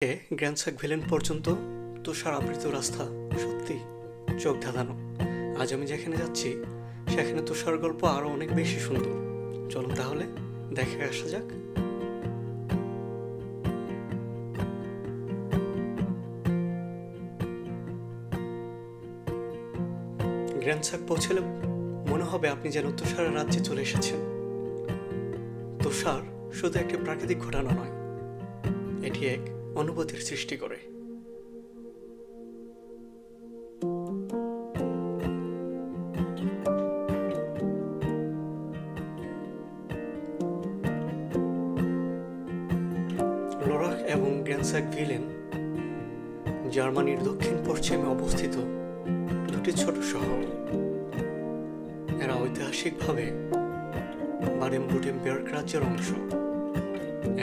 Grand সাক villain পর্যন্ত তুষার আবৃত রাস্তা সত্যি চোখ ধাঁধানো। আজ আমি যেখানে যাচ্ছি সেখানে তুষার গল্প আরো অনেক বেশি সুন্দর। চলুন তাহলে দেখে আসা যাক। গ্র্যান্ড সাক পৌঁছলে মনে হবে আপনি যেন তুষারের রাজ্যে চলে এসেছেন। তুষার শুধু একটি প্রাকৃতিক ঘটনা নয়, এটি এক অনুভূতির সৃষ্টি করে। লোরাখ এবং গ্র্যান্ড সাক ভিলেন জার্মানির দক্ষিণ পশ্চিমে অবস্থিত দুটি ছোট শহর। এরা ঐতিহাসিকভাবে বাডেন-বুর্টেনবার্গ রাজ্যের অংশ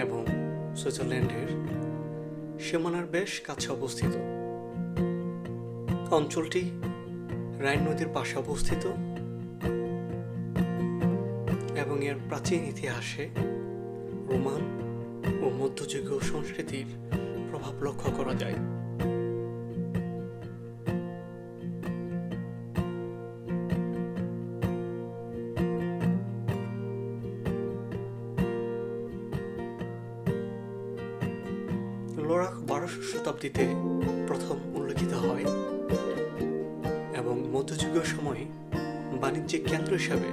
এবং সুইজারল্যান্ডের সীমানার বেশ কাছে অবস্থিত। অঞ্চলটি রাইন নদীর পাশে অবস্থিত এবং এর প্রাচীন ইতিহাসে রোমান ও মধ্যযুগীয় সংস্কৃতির প্রভাব লক্ষ্য করা যায়। লোরাখ 12শো শতাব্দীতে প্রথম উল্লেখিত হয় এবং মধ্যযুগীয় সময়ে বাণিজ্যিক কেন্দ্র হিসাবে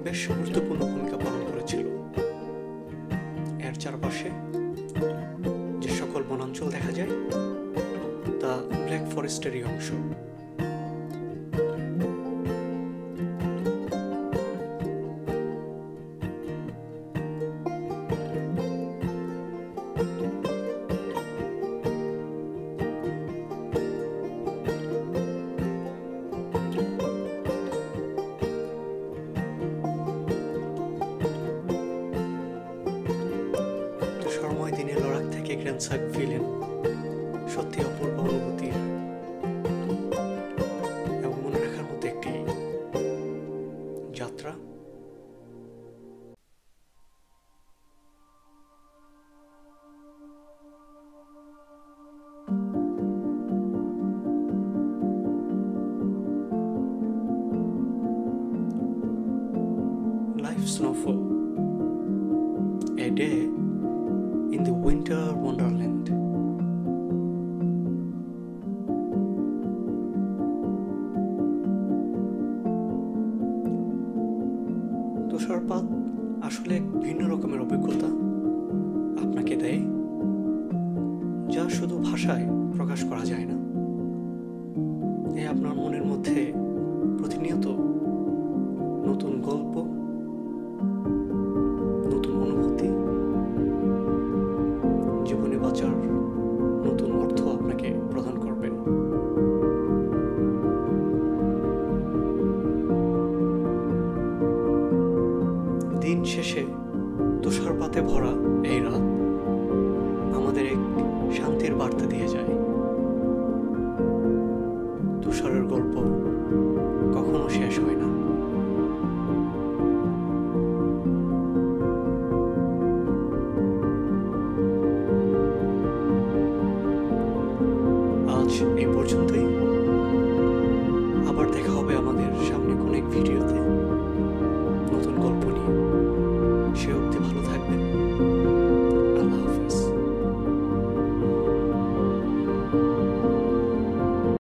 বেশ গুরুত্বপূর্ণ ভূমিকা পালন করেছিল। এর চারপাশে যে সকল বনাঞ্চল দেখা যায় তা ব্ল্যাক ফরেস্টেরই অংশ। সময় দিনে লোরাখ থেকে গ্র্যান্ড সাক ভিলেন সত্যি অপূর্ব অনুভূতির এবং মনে রাখার মতো একটি যাত্রা। Life Snowfall, a day in the winter wonderland. তুষারপাত আসলে এক ভিন্ন রকমের অভিজ্ঞতা আপনাকে দেয়, যা শুধু ভাষায় প্রকাশ করা যায় না। এ আপনার মনের মধ্যে প্রতিনিয়ত নতুন গল্প, নতুন অনুভূতি, জীবনে বাঁচার নতুন অর্থ আপনাকে প্রদান করবেন। দিন শেষে তুষারপাতে ভরা এই রাত আমাদের এক শান্তির বার্তা দিয়ে যায়। তুষারের গল্প কখনো শেষ হয় না। আজ এই পর্যন্তই।